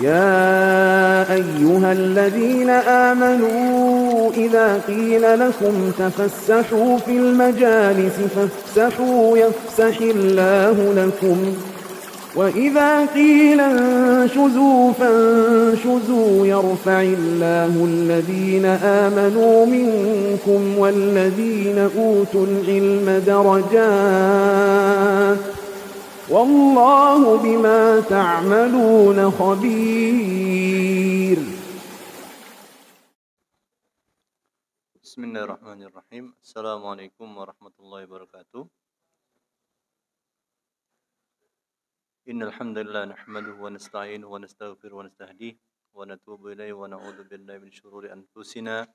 يا أيها الذين آمنوا إذا قيل لكم تفسحوا في المجالس فافسحوا يفسح الله لكم وإذا قيل انشزوا فانشزوا يرفع الله الذين آمنوا منكم والذين أوتوا العلم درجات والله بما تعملون خبير. بسم الله الرحمن الرحيم. السلام عليكم ورحمة الله وبركاته. إن الحمد لله نحمده ونستعينه ونستغفره ونستهديه ونتوب إليه ونعوذ بالله من شرور أنفسنا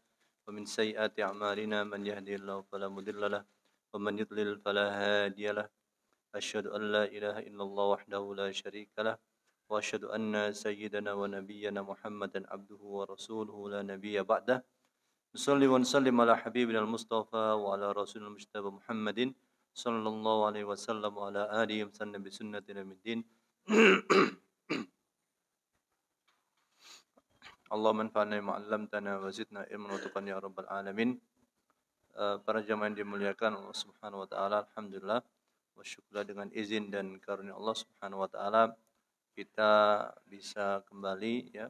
ومن سيئات أعمالنا من يهدي الله فلا مضل له ومن يضلل فلا هادي له. أشهد أن لا إله إلا الله وحده لا شريك له وأشهد أن سيدنا ونبينا محمدا عبده ورسوله لا نبي بعده. نصلي ونسلم على حبيبنا المصطفى وعلى رسولنا المجتبى محمد صلى الله عليه وسلم وعلى آله وسلم بسنتنا من الدين. اللهم انفعنا بما علمتنا وزدنا علما وتقا يا رب العالمين. Para jamaah yang dimuliakan Allah Subhanahu wa taala, alhamdulillah wa syukurlah dengan izin dan karunia Allah Subhanahu wa taala kita bisa kembali ya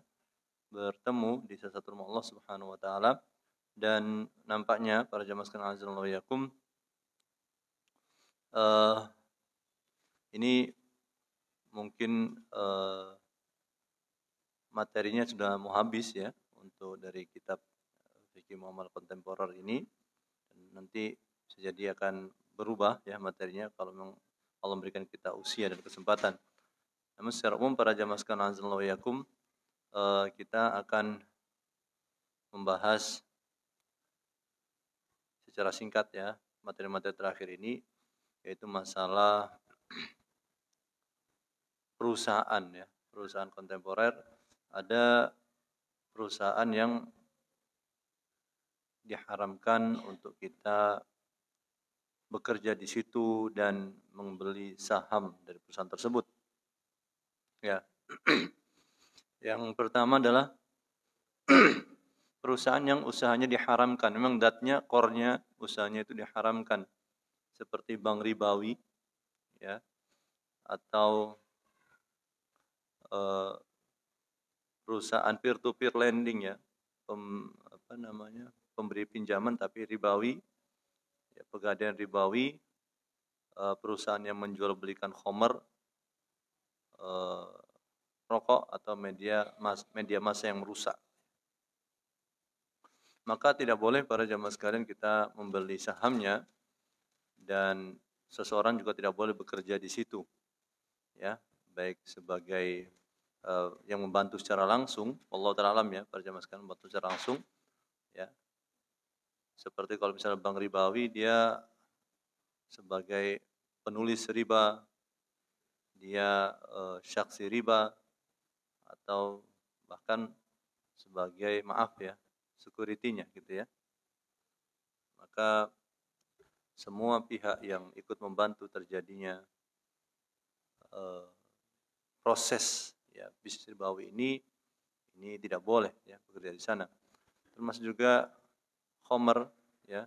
bertemu di salah satu rumah Allah Subhanahu wa taala, dan nampaknya para jamaah sekalian azza yakum ini mungkin materinya sudah mau habis ya untuk dari kitab fikih muamalah kontemporer ini, dan nanti bisa jadi akan berubah ya materinya kalau memang Allah memberikan kita usia dan kesempatan. Namun secara umum para jamaah sekalian azza yakum kita akan membahas secara singkat ya materi-materi terakhir ini, yaitu masalah perusahaan ya, perusahaan kontemporer. Ada perusahaan yang diharamkan untuk kita bekerja di situ dan membeli saham dari perusahaan tersebut. Ya. Yang pertama adalah perusahaan yang usahanya diharamkan. Memang datnya, core-nya, usahanya itu diharamkan. Seperti bank ribawi ya, atau perusahaan peer to peer lending ya, pemberi pinjaman tapi ribawi ya, pegadaian ribawi, perusahaan yang menjual belikan khomer, rokok atau media massa yang merusak. Maka tidak boleh para jamaah sekalian kita membeli sahamnya, dan seseorang juga tidak boleh bekerja di situ ya, baik sebagai yang membantu secara langsung, Allah ta'ala alam ya, para jamaah sekalian membantu secara langsung ya. Seperti kalau misalnya bank ribawi, dia sebagai penulis riba, dia syaksi riba, atau bahkan sebagai security-nya gitu ya. Maka semua pihak yang ikut membantu terjadinya proses ya bisnis ribawi ini tidak boleh ya bekerja di sana. Termasuk juga khomer ya,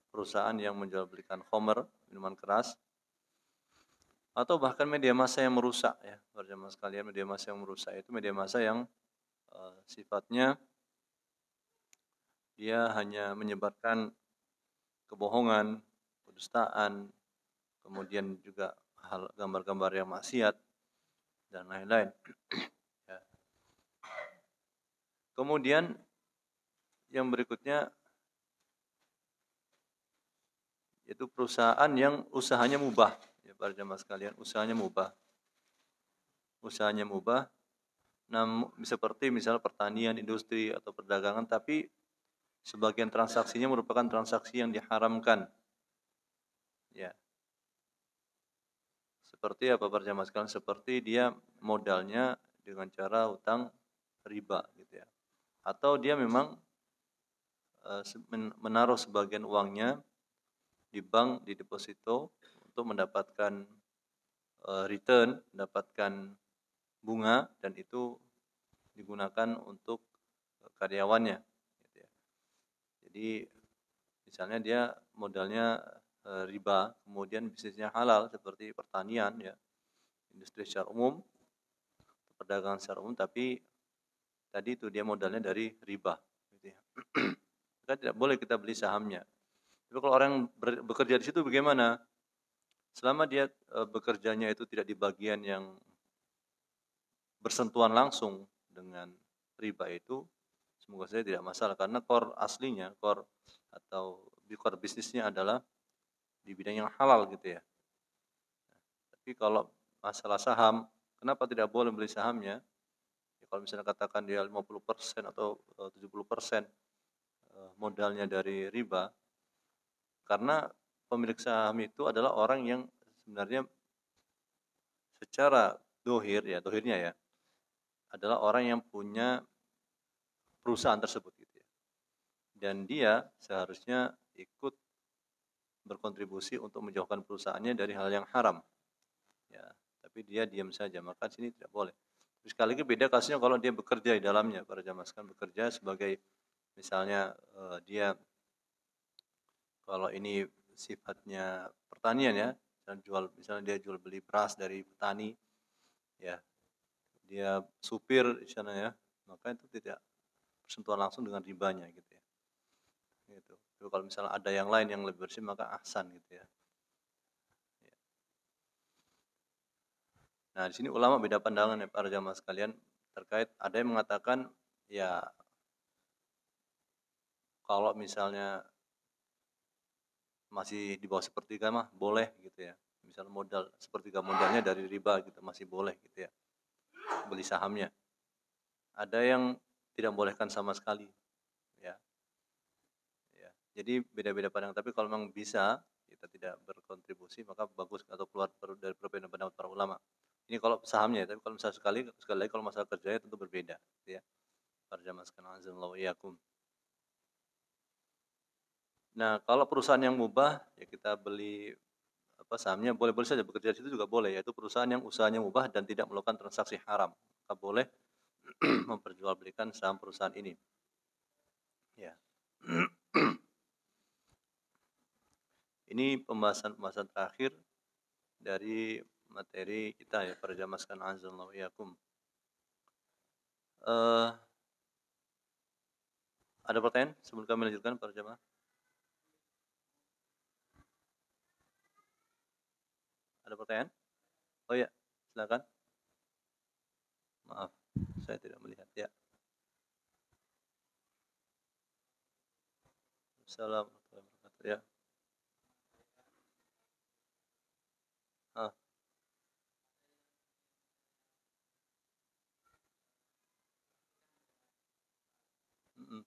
perusahaan yang menjual belikan khomer, minuman keras, atau bahkan media massa yang merusak ya, para jamaah sekalian. Media massa yang merusak itu media massa yang sifatnya dia hanya menyebarkan kebohongan, kedustaan, kemudian juga gambar-gambar yang maksiat dan lain-lain. Ya. Kemudian yang berikutnya yaitu perusahaan yang usahanya mubah ya, para jamaah sekalian, usahanya mubah. Usahanya mubah, namun seperti misalnya pertanian, industri atau perdagangan, tapi sebagian transaksinya merupakan transaksi yang diharamkan. Ya. Seperti apa para jamaah sekalian? Seperti dia modalnya dengan cara utang riba gitu ya. Atau dia memang menaruh sebagian uangnya di bank, di deposito untuk mendapatkan return, mendapatkan bunga dan itu digunakan untuk karyawannya gitu ya. Jadi misalnya dia modalnya riba, kemudian bisnisnya halal seperti pertanian ya, industri secara umum, perdagangan secara umum, tapi tadi itu dia modalnya dari riba gitu ya. Maka tidak boleh kita beli sahamnya. Tapi kalau orang bekerja di situ bagaimana? Selama dia bekerjanya itu tidak di bagian yang bersentuhan langsung dengan riba itu, semoga saja tidak masalah karena core aslinya, core atau core bisnisnya adalah di bidang yang halal gitu ya. Tapi kalau masalah saham, kenapa tidak boleh beli sahamnya? Ya, kalau misalnya katakan dia 50% atau 70% modalnya dari riba, karena pemilik saham itu adalah orang yang sebenarnya secara dohirnya ya, adalah orang yang punya perusahaan tersebut gitu ya. Dan dia seharusnya ikut berkontribusi untuk menjauhkan perusahaannya dari hal yang haram. Ya, tapi dia diam saja, maka sini tidak boleh. Terus sekali lagi beda kasusnya kalau dia bekerja di dalamnya, para jamaah sekalian bekerja sebagai misalnya dia kalau ini sifatnya pertanian ya, misalnya dia jual beli beras dari petani, ya dia supir di sana ya, maka itu tidak bersentuhan langsung dengan ribanya gitu ya. Gitu. Tapi kalau misalnya ada yang lain yang lebih bersih maka ahsan gitu ya. Nah, di sini ulama beda pandangan ya para jamaah sekalian terkait ada yang mengatakan ya kalau misalnya masih di bawah sepertiga mah boleh gitu ya. Misal modal sepertiga modalnya dari riba gitu masih boleh gitu ya. Beli sahamnya. Ada yang tidak bolehkan sama sekali ya. Ya. Jadi beda-beda pandangan tapi kalau memang bisa kita tidak berkontribusi maka bagus atau keluar dari perbedaan pendapat para ulama. Ini kalau sahamnya, tapi kalau misalnya sekali lagi kalau masalah kerjanya tentu berbeda, gitu ya. Para jamaah sekalian azallahu iyyakum. Nah, kalau perusahaan yang mubah ya kita beli sahamnya boleh-boleh saja bekerja di situ juga boleh, yaitu perusahaan yang usahanya mubah dan tidak melakukan transaksi haram. Maka boleh memperjualbelikan saham perusahaan ini. Ya. Ini pembahasan terakhir dari materi kita ya para jamaah sekalian azallahu iyyakum. Ada pertanyaan sebelum kami lanjutkan para jamaah? Ada pertanyaan? Oh ya, silakan. Maaf, saya tidak melihat ya. Assalamualaikum warahmatullahi wabarakatuh ya. Ah. Mm-mm.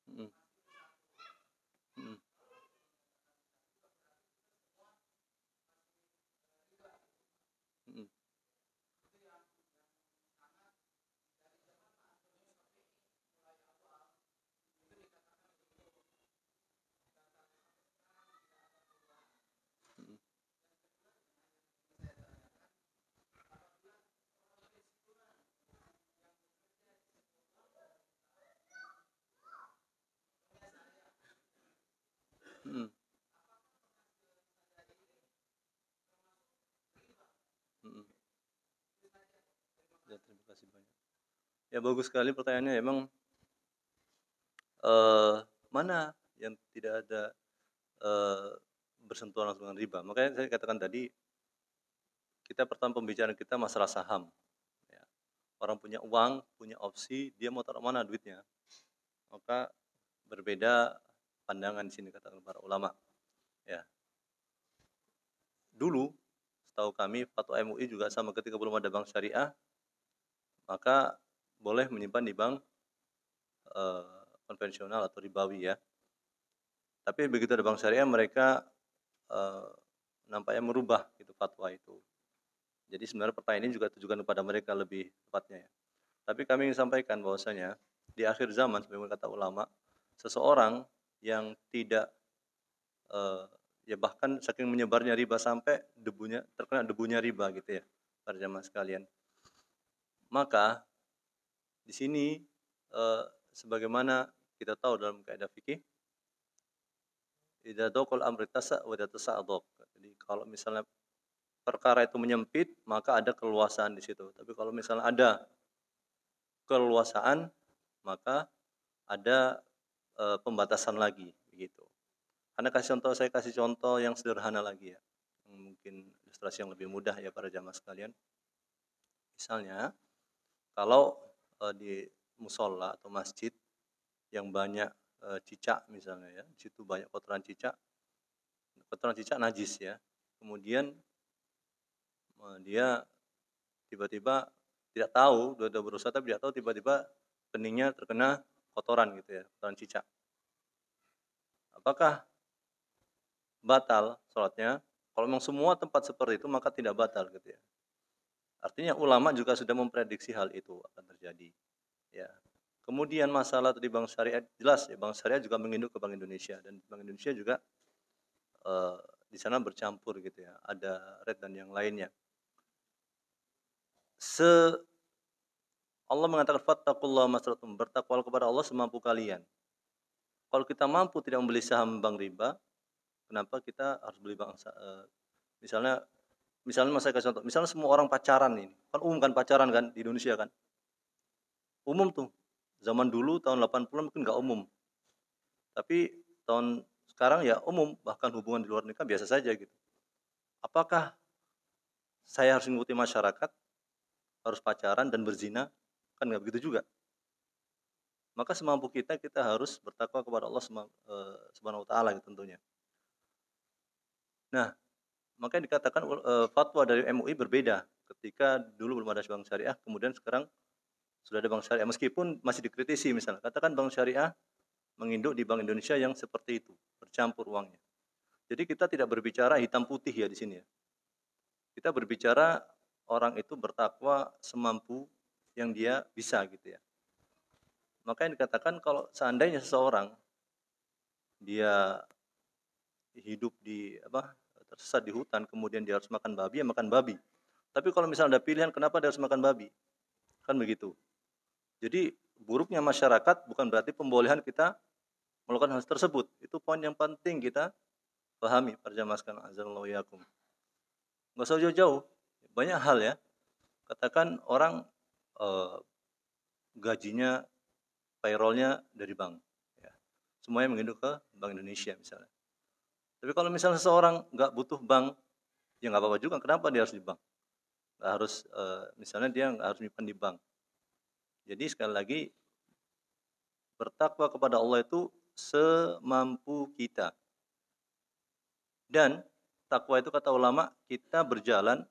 Mm-mm. Mm-mm. Mm-mm. Mm-mm. Mm-mm. Mm-mm. Ya, terima kasih banyak. Ya bagus sekali pertanyaannya. Emang mana yang tidak ada eh, bersentuhan langsung dengan riba? Makanya saya katakan tadi kita pertama pembicaraan kita masalah saham. Ya. Orang punya uang, punya opsi, dia mau taruh mana duitnya? Maka berbeda pandangan di sini katakan para ulama. Ya. Dulu setahu kami fatwa MUI juga sama ketika belum ada bank syariah, maka boleh menyimpan di bank konvensional atau ribawi ya. Tapi begitu ada bank syariah mereka nampaknya merubah gitu fatwa itu. Jadi sebenarnya pertanyaan ini juga ditujukan kepada mereka lebih tepatnya ya. Tapi kami ingin sampaikan bahwasanya di akhir zaman sebagaimana kata ulama, seseorang yang tidak ya bahkan saking menyebarnya riba sampai terkena debunya riba gitu ya, para jamaah sekalian. Maka di sini sebagaimana kita tahu dalam kaidah fikih, idza daqal amri tasa' wa idza tasa'adaq. Jadi kalau misalnya perkara itu menyempit, maka ada keluasaan di situ. Tapi kalau misalnya ada keluasaan, maka ada pembatasan lagi begitu. Saya kasih contoh yang sederhana lagi ya. Mungkin ilustrasi yang lebih mudah ya para jamaah sekalian. Misalnya kalau di musola atau masjid yang banyak cicak misalnya ya, di situ banyak kotoran cicak najis ya. Kemudian dia tiba-tiba tidak tahu, udah berusaha tapi tidak tahu tiba-tiba keningnya terkena kotoran gitu ya, kotoran cicak. Apakah batal sholatnya? Kalau memang semua tempat seperti itu maka tidak batal gitu ya. Artinya ulama juga sudah memprediksi hal itu akan terjadi. Ya. Kemudian masalah tadi bank syariah jelas ya, bank syariah juga menginduk ke Bank Indonesia dan Bank Indonesia juga di sana bercampur gitu ya. Ada red dan yang lainnya. Allah mengatakan fattaqullaha mastata'tum, bertakwalah kepada Allah semampu kalian. Kalau kita mampu tidak membeli saham bank riba, kenapa kita harus beli bank misalnya saya kasih contoh, misalnya semua orang pacaran ini, kan umum kan pacaran kan di Indonesia kan. Umum tuh. Zaman dulu tahun 80-an mungkin nggak umum. Tapi tahun sekarang ya umum, bahkan hubungan di luar nikah biasa saja gitu. Apakah saya harus mengikuti masyarakat, harus pacaran dan berzina? Kan nggak begitu juga. Maka semampu kita harus bertakwa kepada Allah Subhanahu wa taala tentunya. Nah, makanya dikatakan fatwa dari MUI berbeda ketika dulu belum ada bank syariah, kemudian sekarang sudah ada bank syariah meskipun masih dikritisi misalnya. Katakan bank syariah menginduk di Bank Indonesia yang seperti itu, bercampur uangnya. Jadi kita tidak berbicara hitam putih ya di sini ya. Kita berbicara orang itu bertakwa semampu yang dia bisa gitu ya. Makanya dikatakan kalau seandainya seseorang dia hidup tersesat di hutan kemudian dia harus makan babi, ya makan babi. Tapi kalau misalnya ada pilihan kenapa dia harus makan babi? Kan begitu. Jadi buruknya masyarakat bukan berarti pembolehan kita melakukan hal tersebut. Itu poin yang penting kita pahami para jamaah sekalian azallahu yakum. Enggak usah jauh-jauh. Banyak hal ya. Katakan orang gajinya payrollnya dari bank ya. Semuanya menginduk ke Bank Indonesia misalnya. Tapi kalau misalnya seseorang nggak butuh bank, ya nggak apa-apa juga. Kenapa dia harus di bank? Nggak harus misalnya dia nggak harus menyimpan di bank. Jadi sekali lagi bertakwa kepada Allah itu semampu kita. Dan takwa itu kata ulama kita berjalan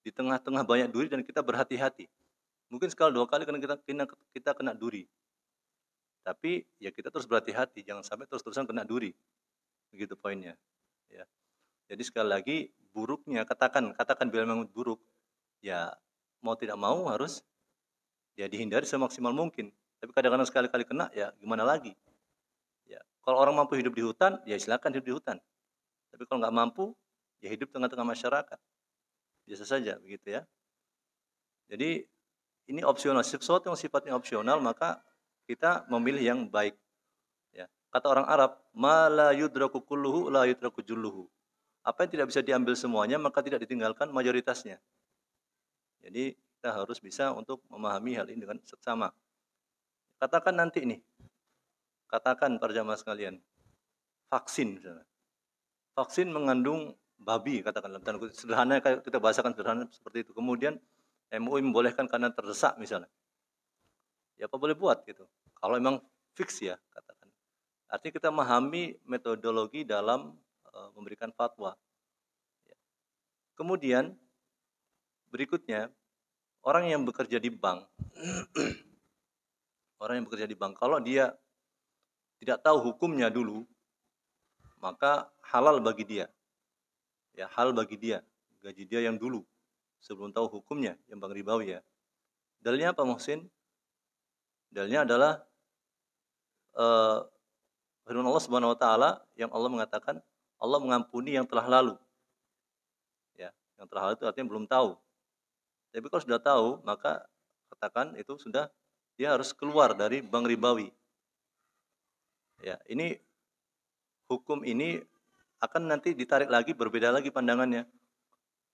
di tengah-tengah banyak duri dan kita berhati-hati. Mungkin sekali dua kali karena kita kena duri. Tapi ya kita terus berhati-hati, jangan sampai terus-terusan kena duri. Begitu poinnya. Ya. Jadi sekali lagi buruknya katakan bila memang buruk, ya mau tidak mau harus ya dihindari semaksimal mungkin. Tapi kadang-kadang sekali-kali kena ya gimana lagi? Ya, kalau orang mampu hidup di hutan, ya silakan hidup di hutan. Tapi kalau nggak mampu, ya hidup tengah-tengah masyarakat. Biasa saja begitu ya. Jadi ini opsional, sesuatu yang sifatnya opsional maka kita memilih yang baik. Ya. Kata orang Arab, ma la yudraku kulluhu la yudraku julluhu. Apa yang tidak bisa diambil semuanya maka tidak ditinggalkan mayoritasnya. Jadi kita harus bisa untuk memahami hal ini dengan seksama. Katakan nanti nih, katakan para jamaah sekalian, vaksin misalnya. Vaksin mengandung babi, katakan dalam tanda kutip sederhana, kita bahasakan sederhana seperti itu. Kemudian MUI membolehkan karena terdesak misalnya. Ya apa boleh buat gitu. Kalau memang fix ya, katakan. Artinya kita memahami metodologi dalam memberikan fatwa. Ya. Kemudian berikutnya, orang yang bekerja di bank, kalau dia tidak tahu hukumnya dulu, maka halal bagi dia. Ya, halal bagi dia, gaji dia yang dulu sebelum tahu hukumnya, yang bank ribawi ya. Dalilnya apa, Muhsin? Dalilnya adalah firman Allah Subhanahu wa taala yang Allah mengatakan Allah mengampuni yang telah lalu. Ya, yang telah lalu itu artinya belum tahu. Tapi kalau sudah tahu, maka katakan itu sudah dia harus keluar dari bank ribawi. Ya, ini hukum ini akan nanti ditarik lagi, berbeda lagi pandangannya.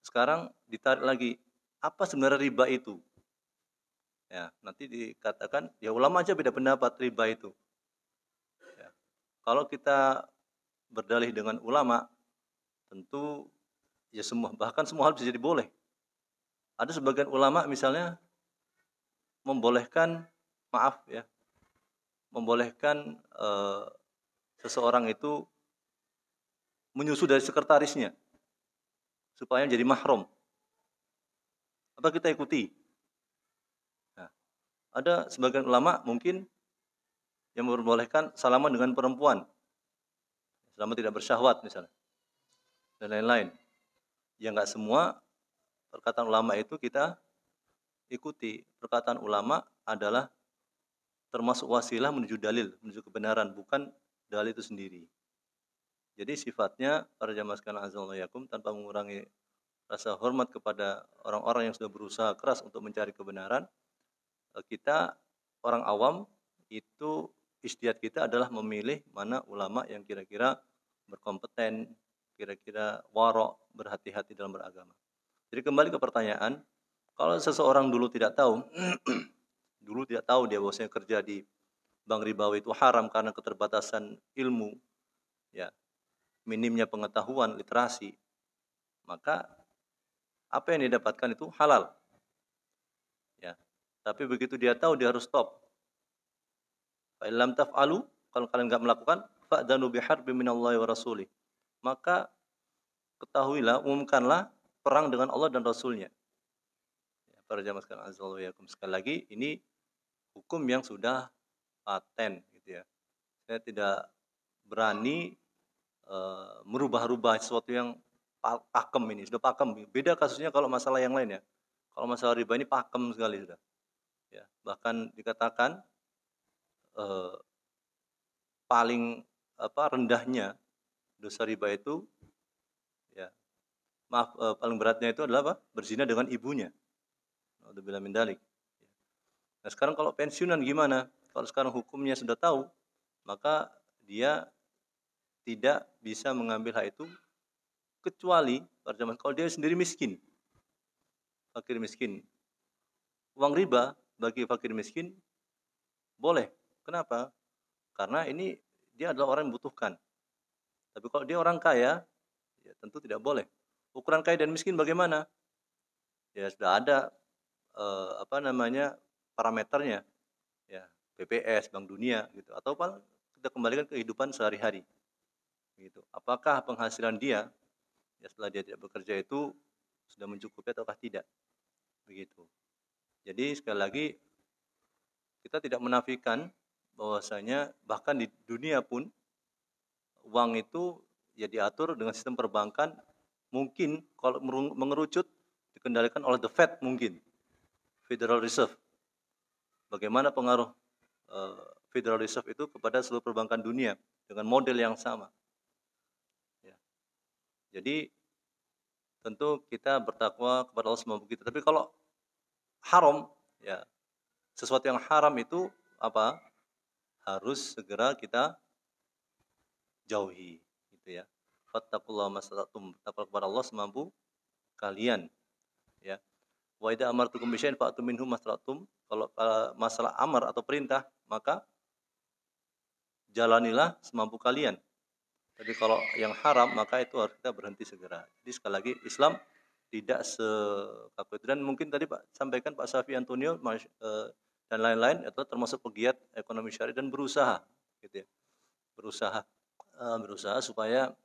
Sekarang ditarik lagi, apa sebenarnya riba itu? Ya, nanti dikatakan, ya ulama aja beda pendapat riba itu. Ya. Kalau kita berdalih dengan ulama, tentu ya bahkan semua hal bisa jadi boleh. Ada sebagian ulama misalnya membolehkan, membolehkan seseorang itu menyusu dari sekretarisnya supaya jadi mahram. Apa kita ikuti? Nah, ada sebagian ulama mungkin yang memperbolehkan salaman dengan perempuan selama tidak bersyahwat misalnya, dan lain-lain. Ya nggak semua perkataan ulama itu kita ikuti. Perkataan ulama adalah termasuk wasilah menuju dalil, menuju kebenaran, bukan dalil itu sendiri. Jadi sifatnya para jamaah sekalian azzallayakum, tanpa mengurangi rasa hormat kepada orang-orang yang sudah berusaha keras untuk mencari kebenaran, kita orang awam itu ijtihad kita adalah memilih mana ulama yang kira-kira berkompeten, kira-kira warok, berhati-hati dalam beragama. Jadi kembali ke pertanyaan, kalau seseorang dulu tidak tahu, dia bahwasanya kerja di bank ribawi itu haram karena keterbatasan ilmu, ya, minimnya pengetahuan, literasi, maka apa yang didapatkan itu halal. Ya. Tapi begitu dia tahu, dia harus stop. Fa illam taf'alu, kalau kalian enggak melakukan, fa'danu biharbin minallahi wa rasulih. Maka ketahuilah, umumkanlah perang dengan Allah dan Rasulnya. Ya, para jamaah sekalian azzallayakum, sekali lagi ini hukum yang sudah paten gitu ya. Saya tidak berani merubah-rubah sesuatu yang pakem ini, sudah pakem. Beda kasusnya kalau masalah yang lain ya. Kalau masalah riba ini pakem sekali sudah. Ya, bahkan dikatakan paling rendahnya dosa riba itu, ya, paling beratnya itu adalah apa? Berzina dengan ibunya. Naudzubillah min dzalik. Nah, sekarang kalau pensiunan gimana? Kalau sekarang hukumnya sudah tahu, maka dia tidak bisa mengambil hak itu kecuali kalau dia sendiri miskin. Fakir miskin. Uang riba bagi fakir miskin boleh. Kenapa? Karena ini dia adalah orang yang membutuhkan. Tapi kalau dia orang kaya, ya tentu tidak boleh. Ukuran kaya dan miskin bagaimana? Ya sudah ada parameternya. Ya, BPS, Bank Dunia gitu. Atau kita kembalikan ke kehidupan sehari-hari. Gitu. Apakah penghasilan dia ya setelah dia tidak bekerja itu sudah mencukupi ataukah tidak? Begitu. Jadi sekali lagi kita tidak menafikan bahwasanya bahkan di dunia pun uang itu ya diatur dengan sistem perbankan, mungkin kalau mengerucut dikendalikan oleh the Fed, mungkin Federal Reserve. Bagaimana pengaruh Federal Reserve itu kepada seluruh perbankan dunia dengan model yang sama. Ya. Jadi tentu kita bertakwa kepada Allah semampu kita. Tapi kalau haram, ya sesuatu yang haram itu apa? Harus segera kita jauhi, gitu ya. Fattaqullaha mastata'tum, takwa kepada Allah semampu kalian, ya. Wa idza amartukum bisyai'in fa'tu minhu mastata'tum. Kalau masalah amar atau perintah, maka jalanilah semampu kalian. Tapi kalau yang haram, maka itu harus kita berhenti segera. Jadi sekali lagi Islam tidak sekaku itu. Dan mungkin tadi Pak sampaikan Pak Safi Antonio dan lain-lain itu termasuk pegiat ekonomi syariah dan berusaha, gitu ya. Berusaha supaya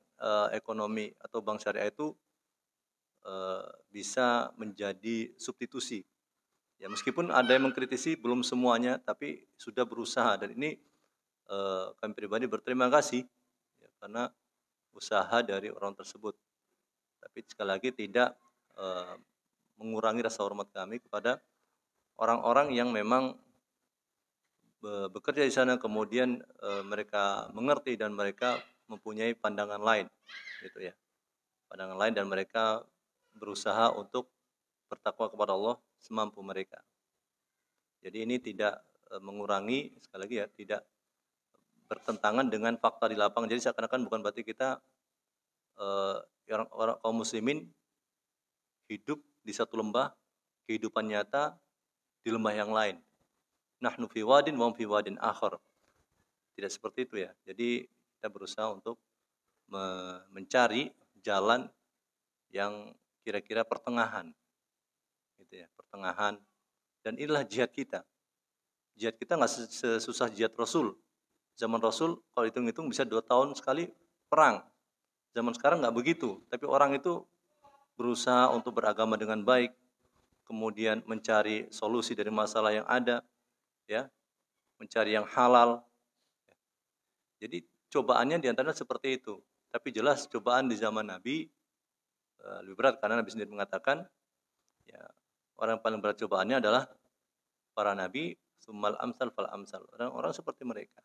ekonomi atau bank syariah itu bisa menjadi substitusi Ya meskipun ada yang mengkritisi belum semuanya, tapi sudah berusaha, dan ini kami pribadi berterima kasih ya, karena usaha dari orang tersebut. Tapi sekali lagi tidak eh, mengurangi rasa hormat kami kepada orang-orang yang memang bekerja di sana, kemudian mereka mengerti dan mereka mempunyai pandangan lain, gitu ya. Pandangan lain, dan mereka berusaha untuk bertakwa kepada Allah semampu mereka. Jadi ini tidak mengurangi, sekali lagi ya, tidak bertentangan dengan fakta di lapangan. Jadi seakan-akan bukan berarti kita orang kaum muslimin hidup di satu lembah, kehidupan nyata di lembah yang lain. Nahnu fi wadin wa hum fi wadin akhar. Tidak seperti itu ya. Jadi kita berusaha untuk mencari jalan yang kira-kira pertengahan, gitu ya, pertengahan. Dan inilah jihad kita. Jihad kita nggak sesusah jihad Rasul. Zaman Rasul kalau hitung-hitung bisa 2 tahun sekali perang. Zaman sekarang nggak begitu. Tapi orang itu berusaha untuk beragama dengan baik, kemudian mencari solusi dari masalah yang ada, ya, mencari yang halal. Jadi cobaannya diantaranya seperti itu. Tapi jelas cobaan di zaman Nabi lebih berat, karena Nabi sendiri mengatakan, ya, orang paling berat cobaannya adalah para nabi, summal amsal fal amsal, orang-orang seperti mereka.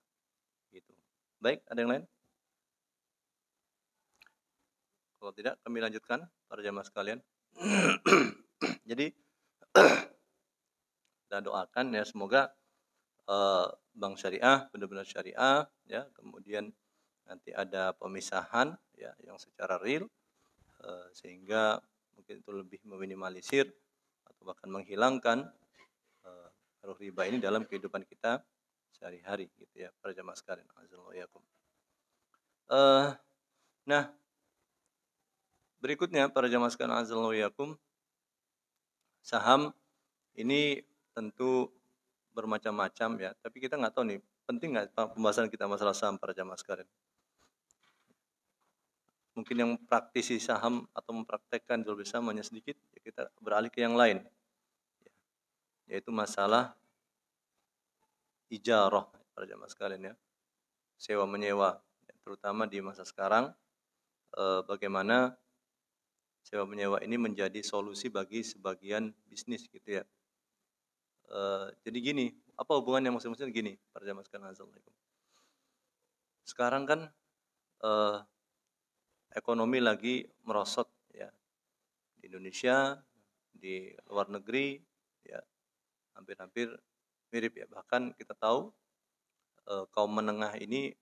Gitu. Baik, ada yang lain? Kalau tidak, kami lanjutkan para jamaah sekalian. Jadi kita doakan ya, semoga bank syariah benar-benar syariah, ya, kemudian nanti ada pemisahan ya yang secara real, sehingga mungkin itu lebih meminimalisir atau bahkan menghilangkan pengaruh riba ini dalam kehidupan kita sehari-hari, gitu ya para jamaah sekalian. Nah, berikutnya para jamaah sekalian azallahu yakum, saham ini tentu bermacam-macam ya, tapi kita nggak tahu nih, penting nggak pembahasan kita masalah saham para jamaah sekalian. Mungkin yang praktisi saham atau mempraktekkan jual beli saham hanya sedikit, ya kita beralih ke yang lain, yaitu masalah ijarah para jamaah sekalian ya, sewa menyewa, terutama di masa sekarang. Bagaimana sewa menyewa ini menjadi solusi bagi sebagian bisnis, gitu ya. Jadi gini, apa hubungannya maksudnya gini para jamaah sekalian. Assalamualaikum. Sekarang kan ekonomi lagi merosot ya, di Indonesia, di luar negeri ya, hampir-hampir mirip ya. Bahkan kita tahu kaum menengah ini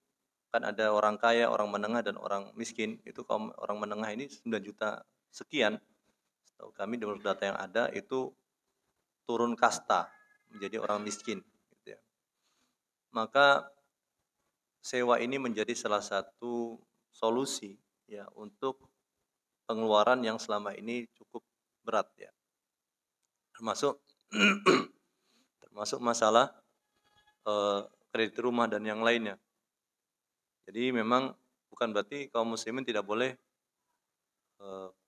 kan ada orang kaya, orang menengah, dan orang miskin. Itu kaum orang menengah ini 9 juta sekian. Setahu kami menurut data yang ada itu turun kasta menjadi orang miskin, gitu ya. Maka sewa ini menjadi salah satu solusi ya untuk pengeluaran yang selama ini cukup berat ya. Termasuk masalah kredit rumah dan yang lainnya. Jadi memang bukan berarti kaum muslimin tidak boleh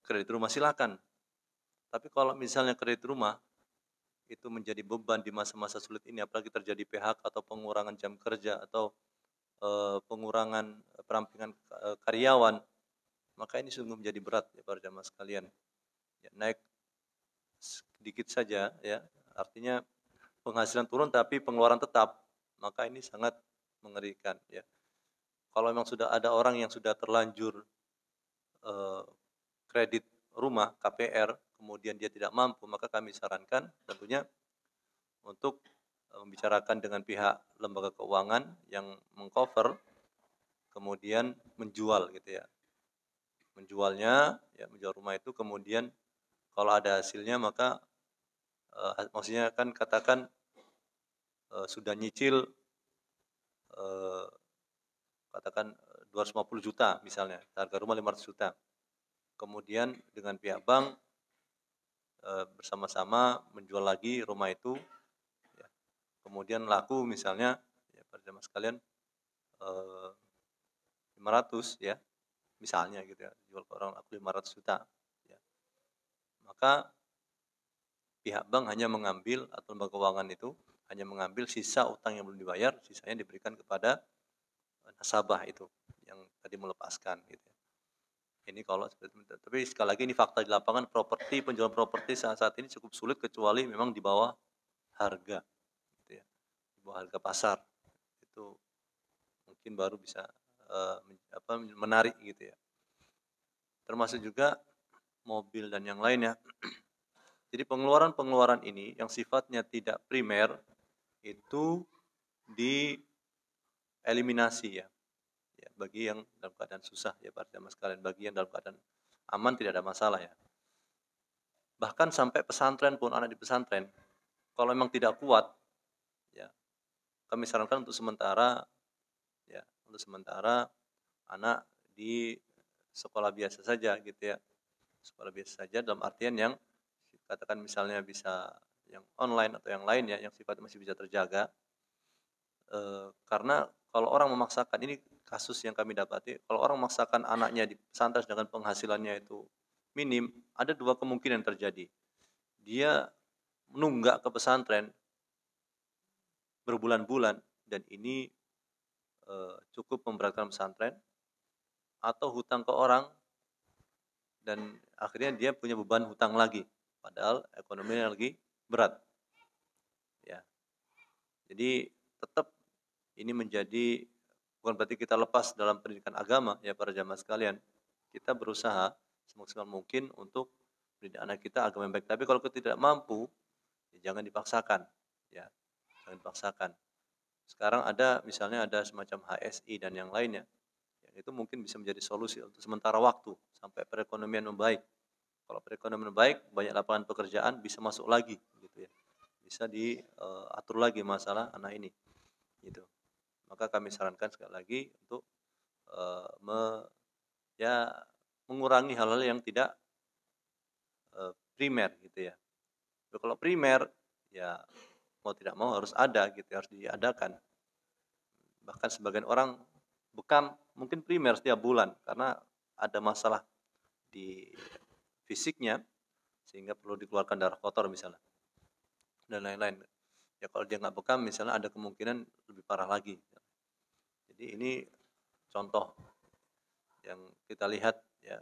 kredit rumah, silakan. Tapi kalau misalnya kredit rumah itu menjadi beban di masa-masa sulit ini, apalagi terjadi PHK atau pengurangan jam kerja atau pengurangan perampingan karyawan, maka ini sungguh menjadi berat ya para jamaah sekalian. Ya, naik sedikit saja ya, artinya penghasilan turun tapi pengeluaran tetap, maka ini sangat mengerikan ya. Kalau memang sudah ada orang yang sudah terlanjur kredit rumah KPR, kemudian dia tidak mampu, maka kami sarankan tentunya untuk membicarakan dengan pihak lembaga keuangan yang mengcover, kemudian menjual, gitu ya. Menjualnya ya, menjual rumah itu, kemudian kalau ada hasilnya maka maksudnya kan katakan sudah nyicil katakan 250 juta misalnya, harga rumah 500 juta. Kemudian dengan pihak bank bersama-sama menjual lagi rumah itu ya. Kemudian laku misalnya ya para jamaah sekalian 500 ya misalnya, gitu ya, jual ke orang laku 500 juta ya. Maka pihak bank hanya mengambil atau lembaga keuangan itu hanya mengambil sisa utang yang belum dibayar, sisanya diberikan kepada nasabah itu yang tadi melepaskan gitu ya. Ini kalau seperti itu. Tapi sekali lagi ini fakta di lapangan penjualan properti saat ini cukup sulit kecuali memang di bawah harga gitu ya. Di bawah harga pasar. Itu mungkin baru bisa menarik gitu ya. Termasuk juga mobil dan yang lainnya. Jadi pengeluaran-pengeluaran ini yang sifatnya tidak primer itu dieliminasi ya. Ya, bagi yang dalam keadaan susah ya para jamaah sekalian, bagi yang dalam keadaan aman tidak ada masalah ya. Bahkan sampai pesantren pun, anak di pesantren kalau memang tidak kuat ya, kami sarankan untuk sementara anak di sekolah biasa saja gitu ya. Sekolah biasa saja dalam artian yang katakan misalnya bisa yang online atau yang lain ya, yang sifatnya masih bisa terjaga. Karena kalau orang memaksakan, ini kasus yang kami dapati, kalau orang memaksakan anaknya di pesantren dengan penghasilannya itu minim, ada dua kemungkinan terjadi. Dia menunggak ke pesantren berbulan-bulan dan ini cukup memberatkan pesantren, atau hutang ke orang dan akhirnya dia punya beban hutang lagi, padahal ekonominya lagi berat. Ya. Jadi tetap ini menjadi, bukan berarti kita lepas dalam pendidikan agama ya para jamaah sekalian. Kita berusaha semaksimal mungkin untuk mendidik anak kita agama yang baik. Tapi kalau kita tidak mampu, ya jangan dipaksakan. Ya, jangan dipaksakan. Sekarang misalnya ada semacam HSI dan yang lainnya. Yang itu mungkin bisa menjadi solusi untuk sementara waktu sampai perekonomian membaik. Kalau perekonomian baik, banyak lapangan pekerjaan bisa masuk lagi gitu ya. Bisa diatur lagi masalah anak ini. Gitu. Maka kami sarankan sekali lagi untuk mengurangi hal-hal yang tidak primer gitu ya. Kalau primer ya mau tidak mau harus ada gitu, harus diadakan. Bahkan sebagian orang bekam mungkin primer setiap bulan karena ada masalah di fisiknya sehingga perlu dikeluarkan darah kotor misalnya dan lain-lain. Ya kalau dia nggak bekam misalnya ada kemungkinan lebih parah lagi. Jadi ini contoh yang kita lihat ya.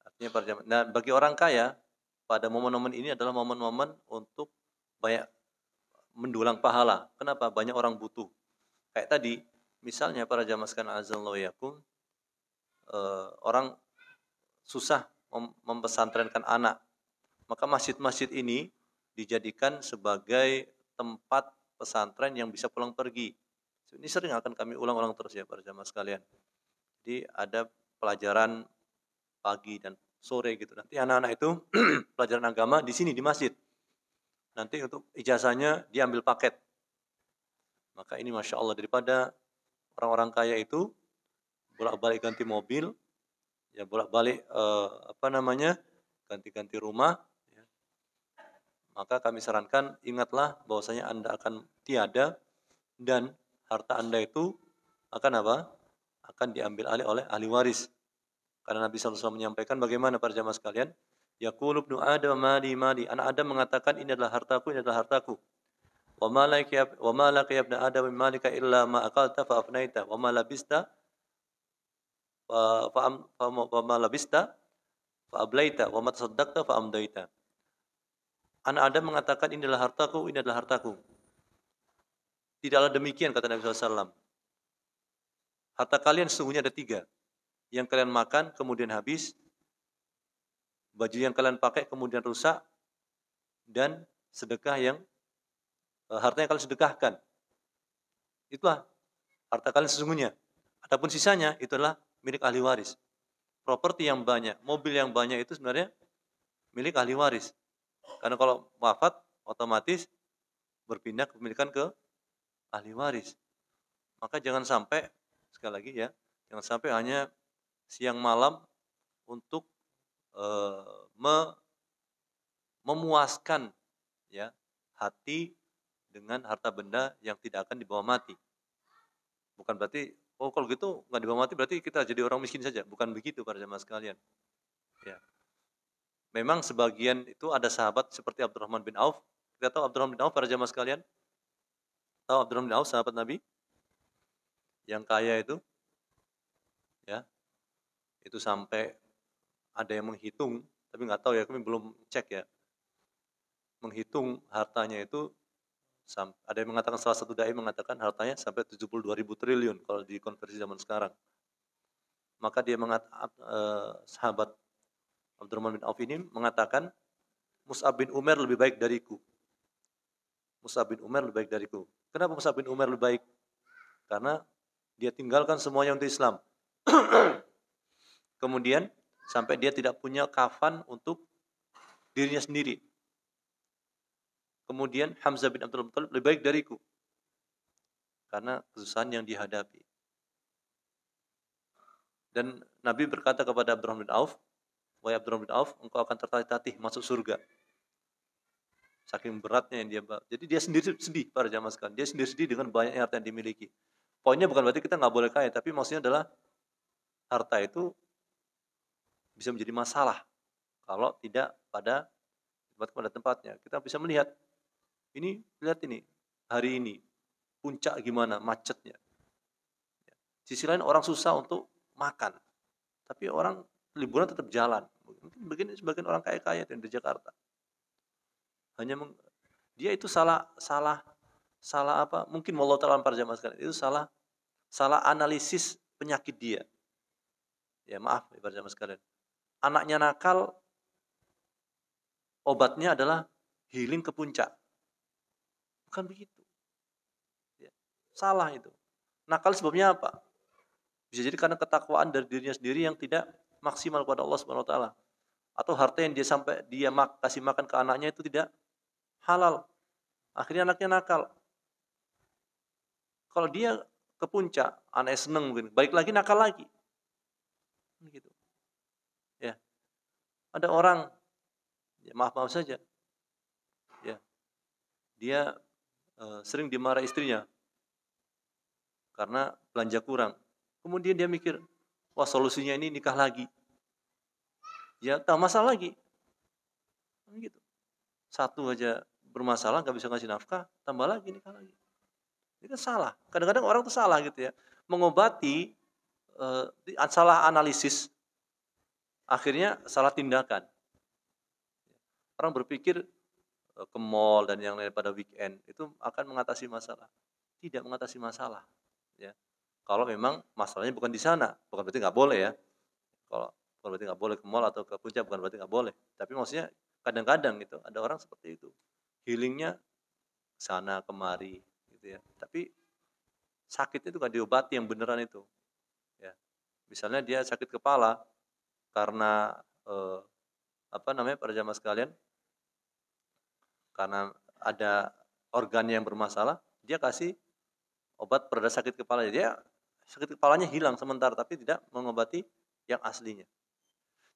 Artinya nah, bagi orang kaya pada momen-momen ini adalah momen-momen untuk banyak mendulang pahala. Kenapa? Banyak orang butuh. Kayak tadi, misalnya para jamaah sekalian azallahu yakum, orang susah mempesantrenkan anak. Maka masjid-masjid ini dijadikan sebagai tempat pesantren yang bisa pulang pergi. Ini sering akan kami ulang-ulang terus ya para jamaah sekalian. Jadi ada pelajaran pagi dan sore gitu. Nanti anak-anak itu pelajaran agama di sini di masjid. Nanti untuk ijazahnya diambil paket. Maka ini Masya Allah, daripada orang-orang kaya itu bolak-balik ganti mobil, ya bolak-balik ganti-ganti rumah. Ya. Maka kami sarankan, ingatlah bahwasanya Anda akan tiada dan harta Anda itu akan apa? Akan diambil alih oleh ahli waris. Karena Nabi SAW menyampaikan bagaimana para jamaah sekalian, yaqulu ibnu Adam mali mali. Anak Adam mengatakan ini adalah hartaku, ini adalah hartaku. Wa ma laka ya ibnu Adam min malika illa ma akalta fa afnaita wa ma labista fa ma labista fa ablaita wa ma tasaddaqta fa amdaita. Anak Adam mengatakan ini adalah hartaku, ini adalah hartaku. Tidaklah demikian kata Nabi SAW. Harta kalian sesungguhnya ada 3. Yang kalian makan kemudian habis, baju yang kalian pakai kemudian rusak, dan sedekah yang harta yang kalian sedekahkan. Itulah harta kalian sesungguhnya. Adapun sisanya itu adalah milik ahli waris. Properti yang banyak, mobil yang banyak itu sebenarnya milik ahli waris. Karena kalau wafat otomatis berpindah kepemilikan ke ahli waris. Maka jangan sampai, sekali lagi ya, jangan sampai hanya siang malam untuk memuaskan ya hati dengan harta benda yang tidak akan dibawa mati. Bukan berarti kalau gitu nggak dibawa mati berarti kita jadi orang miskin saja. Bukan begitu para jemaah sekalian. Ya. Memang sebagian itu ada sahabat seperti Abdurrahman bin Auf. Kita tahu Abdurrahman bin Auf para jamaah sekalian. Tahu Abdurrahman bin Auf sahabat Nabi yang kaya itu, ya, itu sampai ada yang menghitung, tapi nggak tahu ya, kami belum cek ya, menghitung hartanya itu, ada yang mengatakan, salah satu dai mengatakan hartanya sampai 72.000 triliun kalau dikonversi zaman sekarang. Maka dia sahabat Abdurrahman bin Auf ini mengatakan, Mus'ab bin Umair lebih baik dariku. Mus'ab bin Umair lebih baik dariku. Kenapa Mus'ab bin Umair lebih baik? Karena dia tinggalkan semuanya untuk Islam. Kemudian sampai dia tidak punya kafan untuk dirinya sendiri. Kemudian Hamzah bin Abdul Muttalib lebih baik dariku. Karena kesusahan yang dihadapi. Dan Nabi berkata kepada Abdurrahman bin Auf, wahai Abdurrahman bin Auf, engkau akan tertatih-tatih masuk surga. Saking beratnya yang dia bawa. Jadi dia sendiri sedih para jamaah sekalian. Dia sendiri sedih dengan banyaknya harta yang dimiliki. Poinnya bukan berarti kita nggak boleh kaya, tapi maksudnya adalah harta itu bisa menjadi masalah kalau tidak pada tempatnya. Kita bisa melihat lihat ini hari ini puncak gimana macetnya. Sisi lain orang susah untuk makan, tapi orang liburan tetap jalan. Mungkin begini sebagian orang kaya-kaya di Jakarta. Dia itu salah apa? Mungkin wallahu ta'ala para jamaah sekalian itu salah analisis penyakit dia. Ya maaf para jamaah sekalian. Anaknya nakal, obatnya adalah healing ke puncak. Bukan begitu. Ya, salah itu. Nakal sebabnya apa? Bisa jadi karena ketakwaan dari dirinya sendiri yang tidak maksimal kepada Allah Subhanahu wa taala. Atau harta yang dia kasih makan ke anaknya itu tidak halal. Akhirnya anaknya nakal. Kalau dia ke puncak, anaknya seneng mungkin, balik lagi nakal lagi. Gitu. Ya. Ada orang, ya maaf saja, ya, dia sering dimarahi istrinya karena belanja kurang. Kemudian dia mikir, wah solusinya ini nikah lagi. Ya, tambah masalah lagi. Gitu. Satu aja bermasalah, nggak bisa ngasih nafkah, tambah lagi nikah lagi. Itu salah. Kadang-kadang orang tuh salah gitu ya, mengobati salah analisis, akhirnya salah tindakan. Orang berpikir ke mall dan yang lain pada weekend itu akan mengatasi masalah. Tidak mengatasi masalah. Ya. Kalau memang masalahnya bukan di sana, bukan berarti nggak boleh ya. Kalau bukan berarti nggak boleh ke mall atau ke puncak, bukan berarti nggak boleh. Tapi maksudnya kadang-kadang gitu ada orang seperti itu. Healingnya sana kemari gitu ya. Tapi sakitnya itu kan diobati yang beneran itu. Ya. Misalnya dia sakit kepala karena para jamaah sekalian, karena ada organ yang bermasalah, dia kasih obat pereda sakit kepala. Dia sakit kepalanya hilang sementara, tapi tidak mengobati yang aslinya.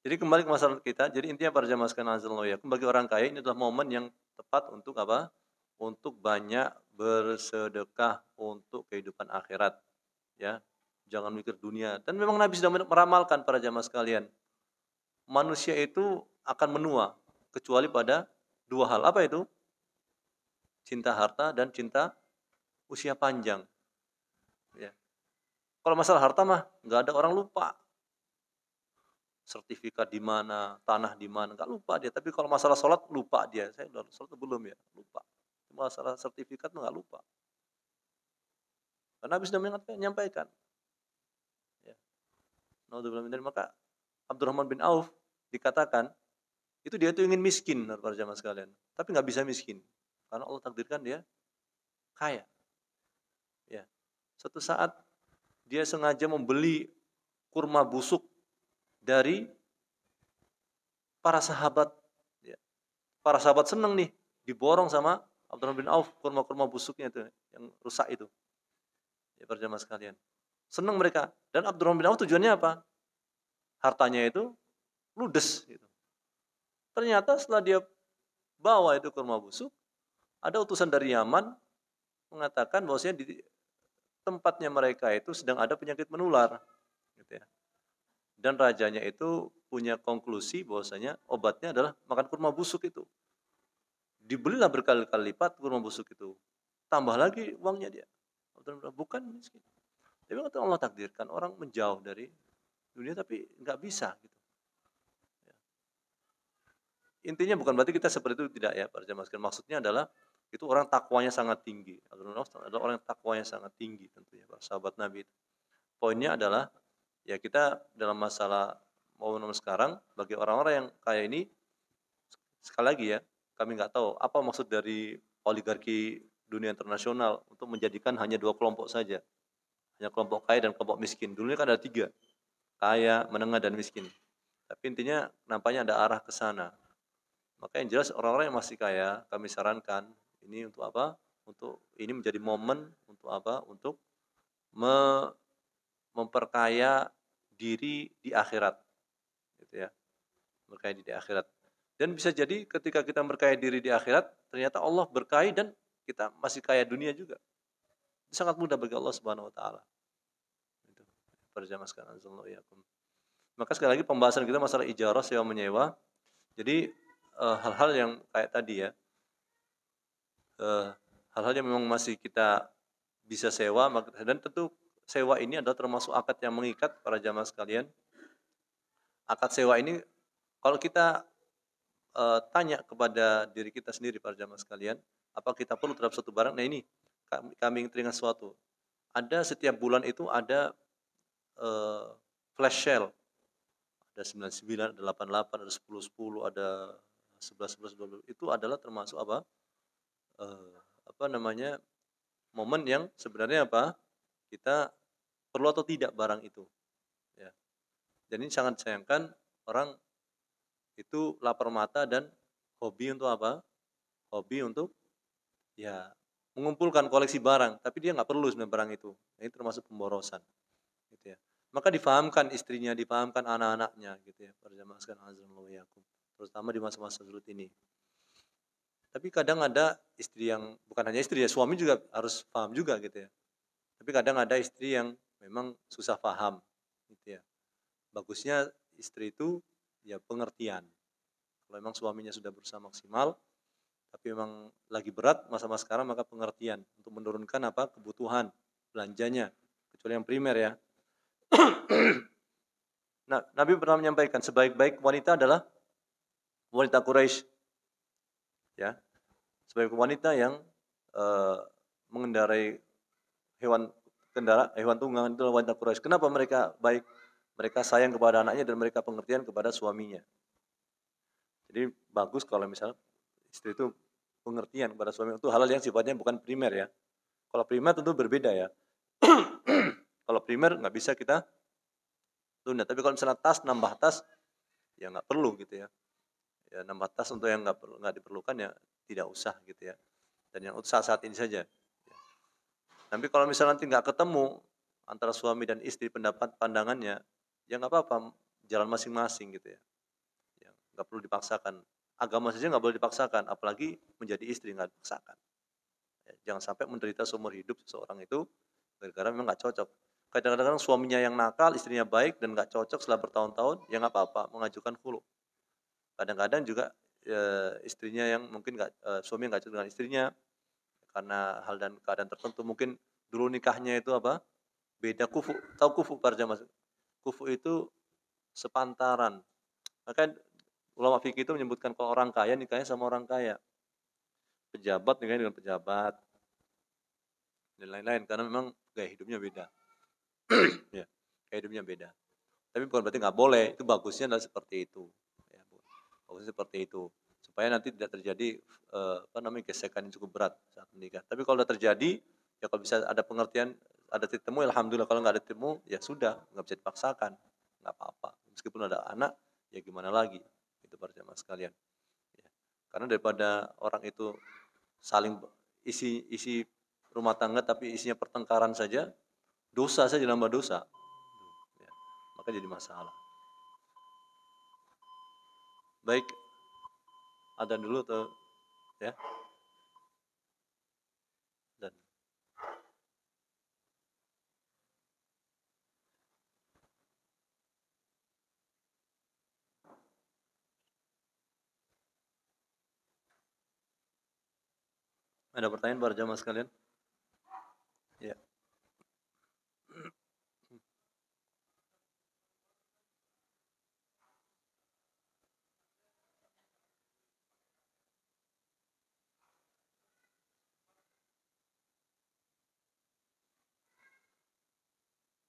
Jadi kembali ke masalah kita, jadi intinya para jamaah sekalian, bagi orang kaya ini adalah momen yang tepat untuk apa? Untuk banyak bersedekah untuk kehidupan akhirat. Ya, jangan mikir dunia. Dan memang Nabi sudah meramalkan para jamaah sekalian, manusia itu akan menua kecuali pada dua hal. Apa itu? Cinta harta dan cinta usia panjang. Ya. Kalau masalah harta mah nggak ada orang lupa. Sertifikat di mana, tanah di mana, nggak lupa dia. Tapi kalau masalah sholat lupa dia. Saya udah sholat belum ya, lupa. Masalah sertifikat nggak lupa. Karena Nabi sudah menyampaikan. Ya. Maka Abdurrahman bin Auf dikatakan itu dia tuh ingin miskin para jamaah sekalian, tapi nggak bisa miskin karena Allah takdirkan dia kaya. Ya, suatu saat dia sengaja membeli kurma busuk dari para sahabat. Ya. Para sahabat senang nih diborong sama Abdurrahman bin Auf kurma-kurma busuknya itu yang rusak itu. Ya para jamaah sekalian, senang mereka. Dan Abdurrahman bin Auf tujuannya apa? Hartanya itu ludes gitu. Ternyata setelah dia bawa itu kurma busuk, ada utusan dari Yaman mengatakan bahwasanya di tempatnya mereka itu sedang ada penyakit menular gitu ya. Dan rajanya itu punya konklusi bahwasanya obatnya adalah makan kurma busuk itu. Dibelilah berkali-kali lipat kurma busuk itu. Tambah lagi uangnya dia. Bukan miskin. Tapi waktu Allah takdirkan orang menjauh dari dunia tapi nggak bisa gitu. Intinya bukan berarti kita seperti itu, tidak ya para jamaah sekalian. Maksudnya adalah itu orang takwanya sangat tinggi. Adalah orang takwanya sangat tinggi tentunya para sahabat Nabi. Poinnya adalah ya kita dalam masalah momen sekarang bagi orang-orang yang kayak ini, sekali lagi ya, kami nggak tahu apa maksud dari oligarki dunia internasional untuk menjadikan hanya dua kelompok saja, hanya kelompok kaya dan kelompok miskin. Dulunya kan ada tiga, kaya, menengah, dan miskin. Tapi intinya nampaknya ada arah ke sana. Maka yang jelas orang-orang yang masih kaya, kami sarankan ini untuk apa? Untuk ini menjadi momen untuk apa? Untuk memperkaya diri di akhirat, gitu ya. Berkaya diri di akhirat. Dan bisa jadi ketika kita berkaya diri di akhirat, ternyata Allah berkahi dan kita masih kaya dunia juga. Itu sangat mudah bagi Allah Subhanahu wa taala. Itu. Perjamaah sekalian, maka sekali lagi pembahasan kita masalah ijarah, sewa menyewa. Jadi hal-hal yang kayak tadi ya, hal-hal yang memang masih kita bisa sewa, dan tentu sewa ini adalah termasuk akad yang mengikat para jamaah sekalian. Akad sewa ini kalau kita tanya kepada diri kita sendiri para jamaah sekalian, apa kita perlu terhadap suatu barang? Nah ini kami teringat sesuatu. Ada setiap bulan itu ada flash sale. Ada 99, ada 88, ada 10, ada 11, 12. Itu adalah termasuk apa? Apa namanya? Momen yang sebenarnya apa? Kita perlu atau tidak barang itu. Ya. Jadi sangat sayangkan orang itu lapar mata dan hobi untuk apa? Hobi untuk ya mengumpulkan koleksi barang, tapi dia nggak perlu sebenarnya barang itu. Nah, ini termasuk pemborosan, gitu ya. Maka difahamkan istrinya, difahamkan anak-anaknya, gitu ya. Para jamaah sekalian azanallahu iyyakum, terutama di masa-masa sulit ini. Tapi kadang ada istri yang bukan hanya istri ya, suami juga harus paham juga, gitu ya. Tapi kadang ada istri yang memang susah paham, gitu ya. Bagusnya istri itu ya pengertian. Kalau memang suaminya sudah berusaha maksimal, tapi memang lagi berat masa-masa sekarang, maka pengertian untuk menurunkan apa kebutuhan belanjanya, kecuali yang primer ya. Nah, Nabi pernah menyampaikan sebaik-baik wanita adalah wanita Quraisy, ya, sebaik wanita yang mengendarai hewan tunggangan itu wanita Quraisy. Kenapa mereka baik? Mereka sayang kepada anaknya dan mereka pengertian kepada suaminya. Jadi bagus kalau misalnya istri itu pengertian kepada suami untuk hal-hal yang sifatnya bukan primer ya. Kalau primer tentu berbeda ya. Kalau primer nggak bisa kita tunda. Tapi kalau misalnya tas, nambah tas, ya nggak perlu gitu ya. Ya nambah tas untuk yang nggak diperlukan ya tidak usah gitu ya. Dan yang untuk saat ini saja. Tapi kalau misalnya nanti nggak ketemu antara suami dan istri pendapat pandangannya, ya nggak apa-apa, jalan masing-masing gitu ya. Ya nggak perlu dipaksakan. Agama saja nggak boleh dipaksakan, apalagi menjadi istri nggak dipaksakan. Ya, jangan sampai menderita seumur hidup seseorang itu gara-gara memang nggak cocok. Kadang-kadang suaminya yang nakal, istrinya baik dan nggak cocok setelah bertahun-tahun, ya nggak apa-apa, mengajukan khulu. Kadang-kadang juga istrinya yang mungkin suami nggak cocok dengan istrinya karena hal dan keadaan tertentu, mungkin dulu nikahnya itu apa? Beda kufu, tahu kufu para jamaah? Kufu itu sepantaran. Maka ulama fikih itu menyebutkan kalau orang kaya nikahnya sama orang kaya, pejabat nikahnya dengan pejabat, dan lain-lain karena memang gaya hidupnya beda. Ya, gaya hidupnya beda. Tapi bukan berarti nggak boleh. Itu bagusnya adalah seperti itu. Ya, bagusnya seperti itu supaya nanti tidak terjadi gesekan yang cukup berat saat menikah. Tapi kalau sudah terjadi, ya kalau bisa ada pengertian, ada titik temu, alhamdulillah. Kalau nggak ada titik temu, ya sudah, nggak bisa dipaksakan, nggak apa-apa. Meskipun ada anak, ya gimana lagi? Itu para jamaah sekalian. Ya. Karena daripada orang itu saling isi rumah tangga tapi isinya pertengkaran saja, dosa saja nambah dosa, ya, maka jadi masalah. Baik, ada dulu tuh ya. Dan Ada pertanyaan para jamaah sekalian? Ya.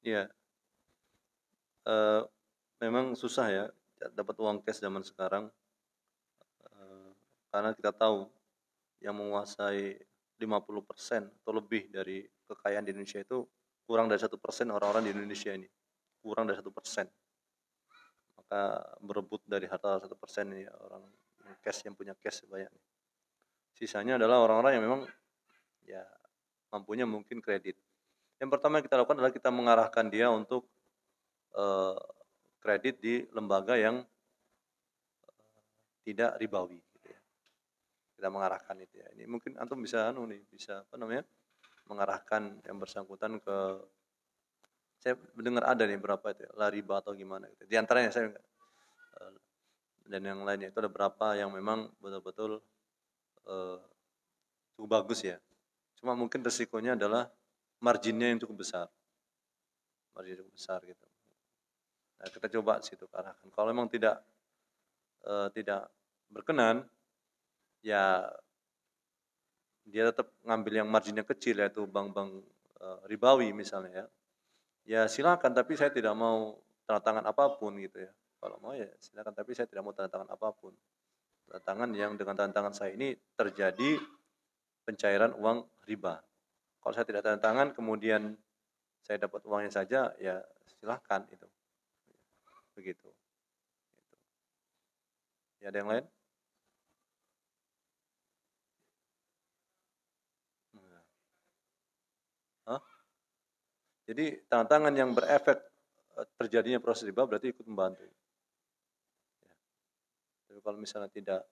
Ya, memang susah ya dapat uang cash zaman sekarang, karena kita tahu yang menguasai 50% atau lebih dari kekayaan di Indonesia itu kurang dari 1% orang-orang di Indonesia ini, kurang dari 1%. Maka berebut dari harta 1% ini orang cash, yang punya cash banyak. Sisanya adalah orang-orang yang memang ya mampunya mungkin kredit. Yang pertama yang kita lakukan adalah kita mengarahkan dia untuk kredit di lembaga yang tidak ribawi, gitu ya. Kita mengarahkan itu ya. Ini mungkin antum bisa bisa mengarahkan yang bersangkutan ke, saya mendengar ada nih berapa itu ya, la riba atau gimana gitu. Di antaranya saya dan yang lainnya itu ada berapa yang memang betul-betul cukup bagus ya. Cuma mungkin resikonya adalah marginnya yang cukup besar. Margin cukup besar gitu. Nah, kita coba situ arahkan. Kalau memang tidak berkenan, ya dia tetap ngambil yang marginnya kecil, yaitu bank-bank ribawi misalnya ya. Ya silakan, tapi saya tidak mau tanda tangan apapun gitu ya. Kalau mau ya silakan, tapi saya tidak mau tanda tangan apapun. Tanda tangan yang dengan tanda tangan saya ini terjadi pencairan uang riba. Kalau saya tidak tanda tangan kemudian saya dapat uangnya saja, ya silakan itu. Begitu. Ya, ada yang lain? Hah? Jadi tanda tangan yang berefek terjadinya proses riba berarti ikut membantu. Ya. Tapi kalau misalnya tidak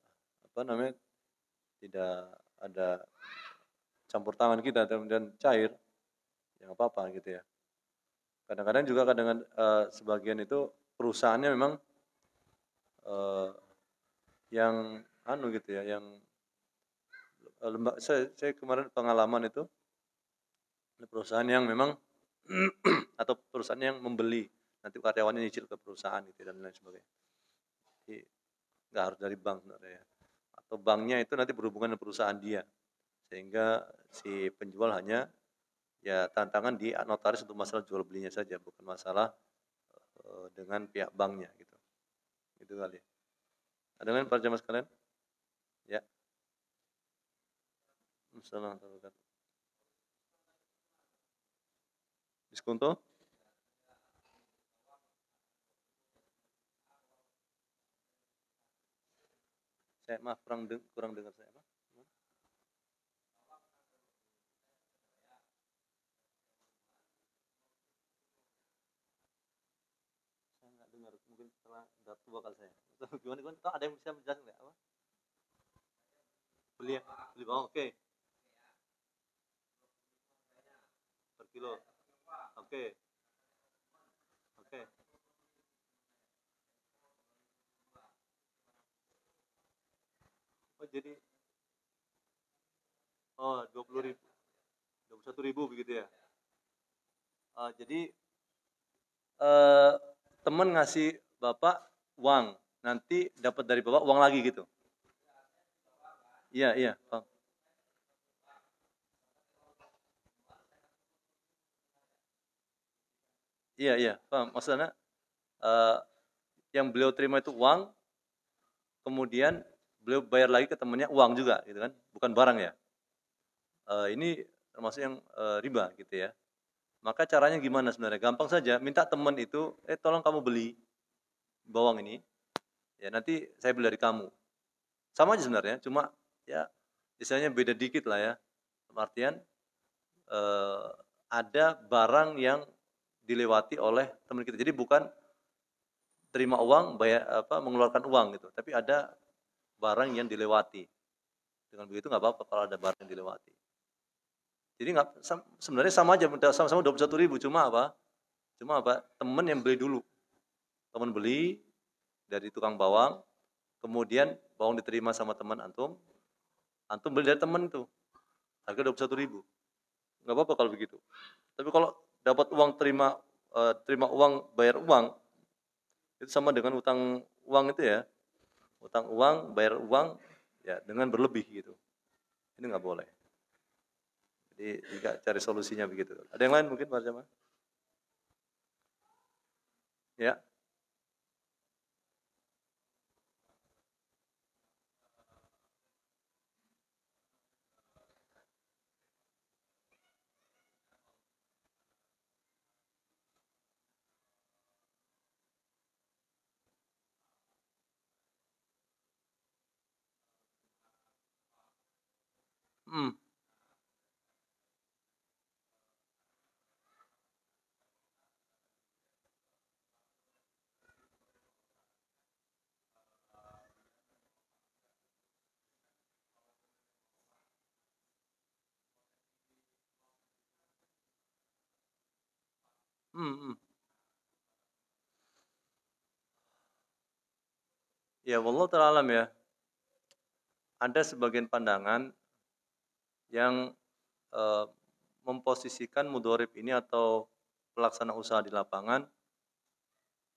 tidak ada campur tangan kita dan cair, ya nggak apa-apa gitu ya. Kadang-kadang juga sebagian itu perusahaannya memang yang gitu ya, yang saya kemarin pengalaman itu perusahaan yang memang atau perusahaan yang membeli, nanti karyawannya nyicil ke perusahaan gitu dan lain sebagainya. Jadi nggak harus dari bank sebenarnya ya. Atau banknya itu nanti berhubungan dengan perusahaan dia, sehingga si penjual hanya ya tantangan di notaris untuk masalah jual belinya saja, bukan masalah dengan pihak banknya gitu. Itu kali. Ada lain para jamaah sekalian? Ya. Assalamualaikum. Diskonto? Saya maaf kurang dengar saya apa? Saya nggak dengar, mungkin setelah udah tua kali saya. Gimana? Ada yang bisa menjelaskan nggak apa? Beli bawang, oke. Per kilo, oke. Oh jadi 20.000, 21.000 begitu ya. Jadi teman ngasih bapak uang, nanti dapat dari bapak uang lagi gitu. Iya, Bang. Iya, paham. Maksudnya yang beliau terima itu uang, kemudian beliau bayar lagi ke temannya uang juga, gitu kan? Bukan barang ya. Ini termasuk yang riba, gitu ya. Maka caranya gimana sebenarnya? Gampang saja, minta teman itu, tolong kamu beli bawang ini, ya nanti saya beli dari kamu. Sama aja sebenarnya, cuma ya istilahnya beda dikit lah ya. Artian ada barang yang dilewati oleh teman kita. Jadi bukan terima uang, mengeluarkan uang gitu, tapi ada barang yang dilewati. Dengan begitu nggak apa-apa kalau ada barang yang dilewati. Jadi sebenarnya sama aja, sama-sama 21.000, cuma apa? Teman yang beli dulu. Teman beli dari tukang bawang, kemudian bawang diterima sama teman antum beli dari teman itu. harga 21.000. Nggak apa-apa kalau begitu. Tapi kalau dapat uang terima uang, bayar uang, itu sama dengan utang uang itu ya. Utang uang, bayar uang, ya dengan berlebih gitu. Ini nggak boleh. Jadi jika cari solusinya begitu. Ada yang lain mungkin Pak Jamaah? Ya. Hmm. Hmm. Hmm. Ya, wallahu ta'ala alam ya. Ada sebagian pandangan yang eh, memposisikan mudorib ini atau pelaksana usaha di lapangan,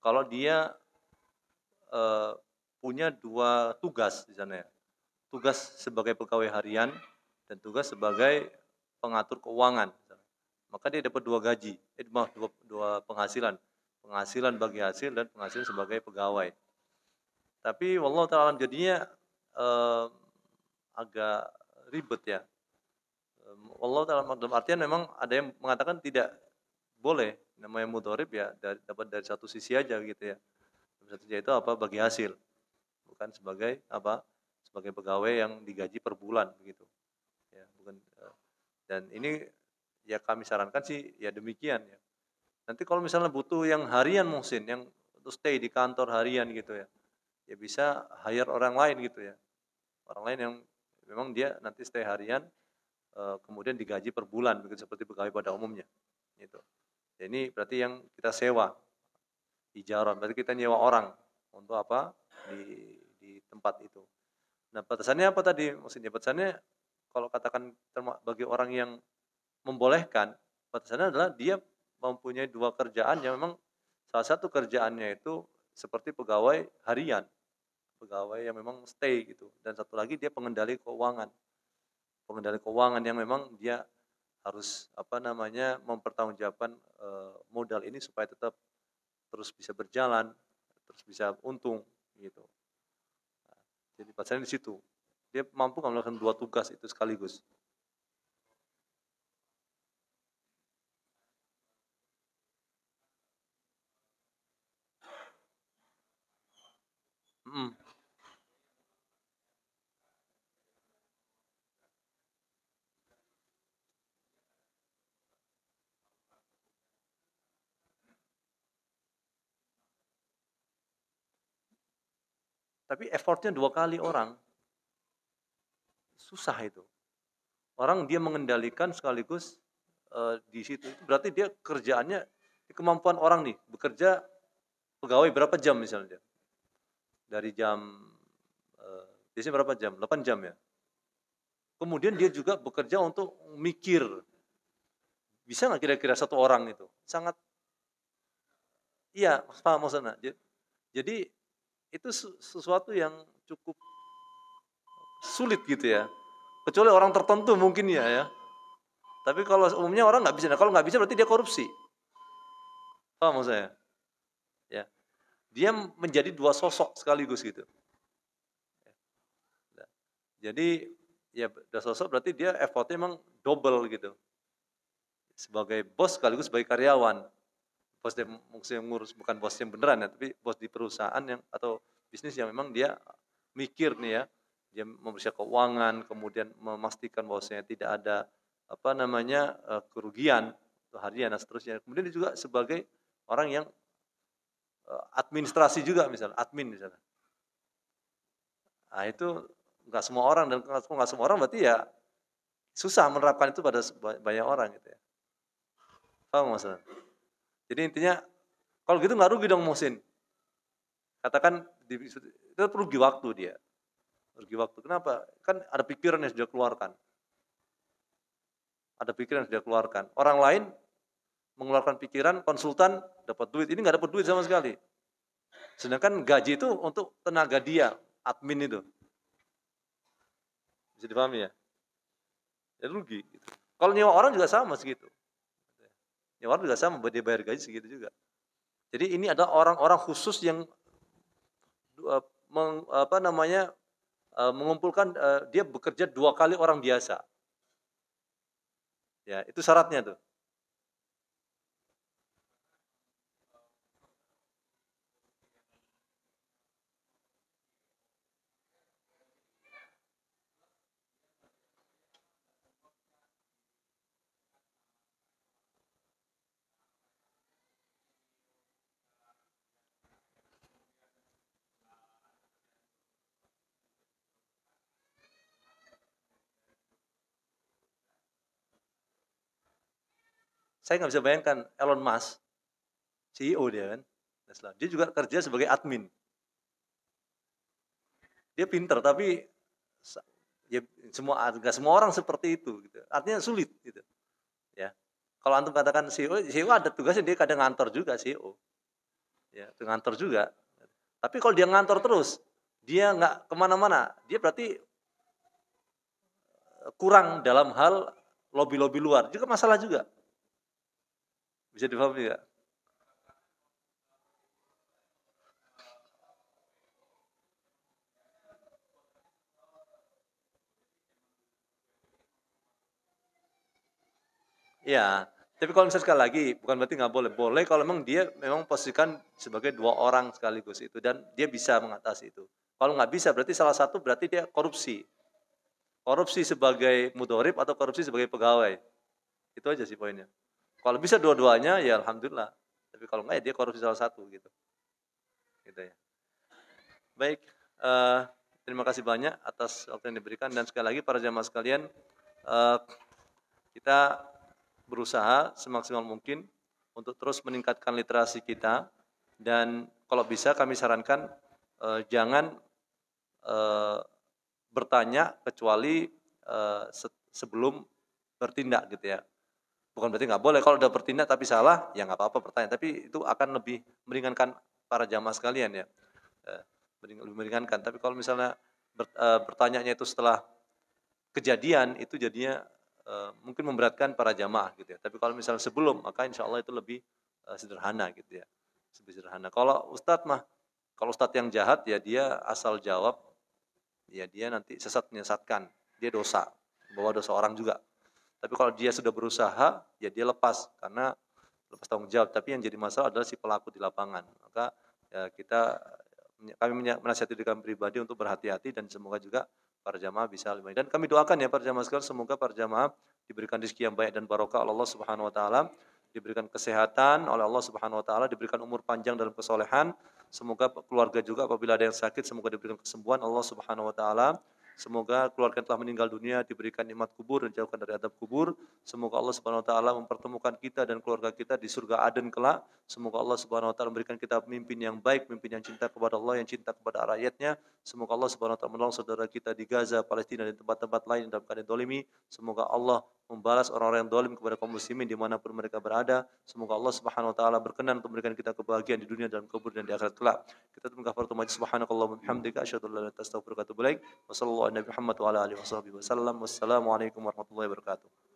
kalau dia eh, punya dua tugas di sana ya. Tugas sebagai pegawai harian dan tugas sebagai pengatur keuangan. Maka dia dapat dua gaji, dua penghasilan. Penghasilan bagi hasil dan penghasilan sebagai pegawai. Tapi wallahu ta'ala jadinya eh, agak ribet ya. Wallahu ta'ala dalam artian memang ada yang mengatakan tidak boleh namanya mudorib ya dapat dari satu sisi aja gitu ya. Satu sisi itu apa bagi hasil, bukan sebagai apa sebagai pegawai yang digaji per bulan begitu. Ya, bukan dan ini ya kami sarankan sih ya demikian ya. Nanti kalau misalnya butuh yang harian Muhsin, yang untuk stay di kantor harian gitu ya, ya bisa hire orang lain gitu ya. Orang lain yang memang dia nanti stay harian, kemudian digaji per bulan, begitu seperti pegawai pada umumnya. Gitu. Ya, ini berarti yang kita sewa, ijarah, berarti kita nyewa orang untuk apa di tempat itu. Nah batasannya apa tadi? Maksudnya batasannya kalau katakan bagi orang yang membolehkan, batasannya adalah dia mempunyai dua kerjaan yang memang salah satu kerjaannya itu seperti pegawai harian, pegawai yang memang stay gitu, dan satu lagi dia pengendali keuangan yang memang dia harus apa namanya mempertanggungjawabkan modal ini supaya tetap terus bisa berjalan, terus bisa untung gitu. Nah, jadi batasannya di situ. Dia mampu melakukan dua tugas itu sekaligus. Mm. Tapi effortnya dua kali orang, susah itu. Orang dia mengendalikan sekaligus di situ. Itu berarti dia kerjaannya, kemampuan orang nih, bekerja pegawai berapa jam misalnya. Dari jam, biasanya berapa jam? 8 jam ya. Kemudian dia juga bekerja untuk mikir. Bisa nggak kira-kira satu orang itu? Sangat, iya, paham maksudnya. Jadi itu sesuatu yang cukup sulit gitu ya. Kecuali orang tertentu mungkin ya. Tapi kalau umumnya orang nggak bisa. Nah, kalau nggak bisa berarti dia korupsi. Paham maksud saya? Ya. Dia menjadi dua sosok sekaligus gitu. Jadi ya dua sosok berarti dia effortnya memang double gitu. Sebagai bos sekaligus sebagai karyawan. Bos yang maksudnya ngurus bukan bos yang beneran ya, tapi bos di perusahaan yang atau bisnis yang memang dia mikir nih ya. Dia memeriksa keuangan, kemudian memastikan bahwasanya tidak ada apa namanya kerugian harian dan seterusnya. Kemudian dia juga sebagai orang yang administrasi juga misalnya, admin misalnya. Nah itu nggak semua orang dan nggak semua orang berarti ya susah menerapkan itu pada banyak orang gitu ya. Paham maksudnya? Jadi intinya kalau gitu nggak rugi dong Musin. Katakan itu rugi waktu dia. Rugi waktu. Kenapa? Kan ada pikiran yang sudah keluarkan. Ada pikiran yang dia keluarkan. Orang lain mengeluarkan pikiran, konsultan dapat duit. Ini nggak dapat duit sama sekali. Sedangkan gaji itu untuk tenaga dia, admin itu. Bisa dipahami ya? Ya rugi. Kalau nyewa orang juga sama segitu. Nyewa orang juga sama, dia bayar gaji segitu juga. Jadi ini adalah orang-orang khusus yang mengumpulkan, dia bekerja 2 kali orang biasa. Ya, itu syaratnya tuh. Saya nggak bisa bayangkan Elon Musk, CEO dia kan, Tesla. Dia juga kerja sebagai admin. Dia pinter tapi ya nggak semua orang seperti itu. Gitu. Artinya sulit gitu. Ya. Kalau antum katakan CEO ada tugasnya dia kadang ngantor juga CEO. Ya, ngantor juga. Tapi kalau dia ngantor terus, dia nggak kemana-mana, dia berarti kurang dalam hal lobby-lobby luar. Juga masalah juga. Bisa dipahami nggak? Ya, tapi kalau misalnya sekali lagi, bukan berarti nggak boleh. Boleh kalau memang dia memang posisikan sebagai 2 orang sekaligus itu dan dia bisa mengatasi itu. Kalau nggak bisa berarti salah satu berarti dia korupsi. Korupsi sebagai mudorib atau korupsi sebagai pegawai. Itu aja sih poinnya. Kalau bisa dua-duanya ya alhamdulillah. Tapi kalau nggak ya dia korupsi salah satu gitu. Gitu ya. Baik, terima kasih banyak atas waktu yang diberikan dan sekali lagi para jamaah sekalian, kita berusaha semaksimal mungkin untuk terus meningkatkan literasi kita dan kalau bisa kami sarankan jangan bertanya kecuali sebelum bertindak gitu ya. Bukan berarti nggak boleh kalau udah bertindak tapi salah ya nggak apa-apa bertanya, tapi itu akan lebih meringankan para jamaah sekalian ya. Lebih meringankan. Tapi kalau misalnya bertanyanya itu setelah kejadian itu jadinya mungkin memberatkan para jamaah gitu ya. Tapi kalau misalnya sebelum maka insya Allah itu lebih sederhana gitu ya. Lebih sederhana. Kalau Ustadz yang jahat ya dia asal jawab ya dia nanti menyesatkan. Dia dosa, bawa dosa orang juga. Tapi kalau dia sudah berusaha ya dia lepas karena lepas tanggung jawab. Tapi yang jadi masalah adalah si pelaku di lapangan. Maka ya kami menasihati diri kami pribadi untuk berhati-hati dan semoga juga para jamaah bisa lebih baik. Dan kami doakan ya para jamaah sekalian semoga para jamaah diberikan rezeki yang baik dan barokah oleh Allah Subhanahu wa taala, diberikan kesehatan oleh Allah Subhanahu wa taala, diberikan umur panjang dalam kesolehan. Semoga keluarga juga apabila ada yang sakit semoga diberikan kesembuhan Allah Subhanahu wa taala. Semoga keluarga yang telah meninggal dunia diberikan nikmat kubur dan jauhkan dari adab kubur. Semoga Allah Subhanahu wa taala mempertemukan kita dan keluarga kita di surga Aden kelak. Semoga Allah Subhanahu wa taala memberikan kita pemimpin yang baik, pemimpin yang cinta kepada Allah, yang cinta kepada rakyatnya. Semoga Allah Subhanahu wa taala menolong saudara kita di Gaza, Palestina dan tempat-tempat lain dalam keadaan dolimi. Semoga Allah membalas orang-orang yang dolim kepada kaum muslimin dimanapun mereka berada. Semoga Allah Subhanahu wa taala berkenan untuk memberikan kita kebahagiaan di dunia dan kubur dan di akhirat kelak. Kita tutup kafaratul majlis subhanakallahumma wa bihamdika asyhadu an la ilaha illa anta astaghfiruka wa atubu ilaik. Wa sallallahu ala Muhammad wa ala alihi wasallam. Wassalamualaikum warahmatullahi wabarakatuh.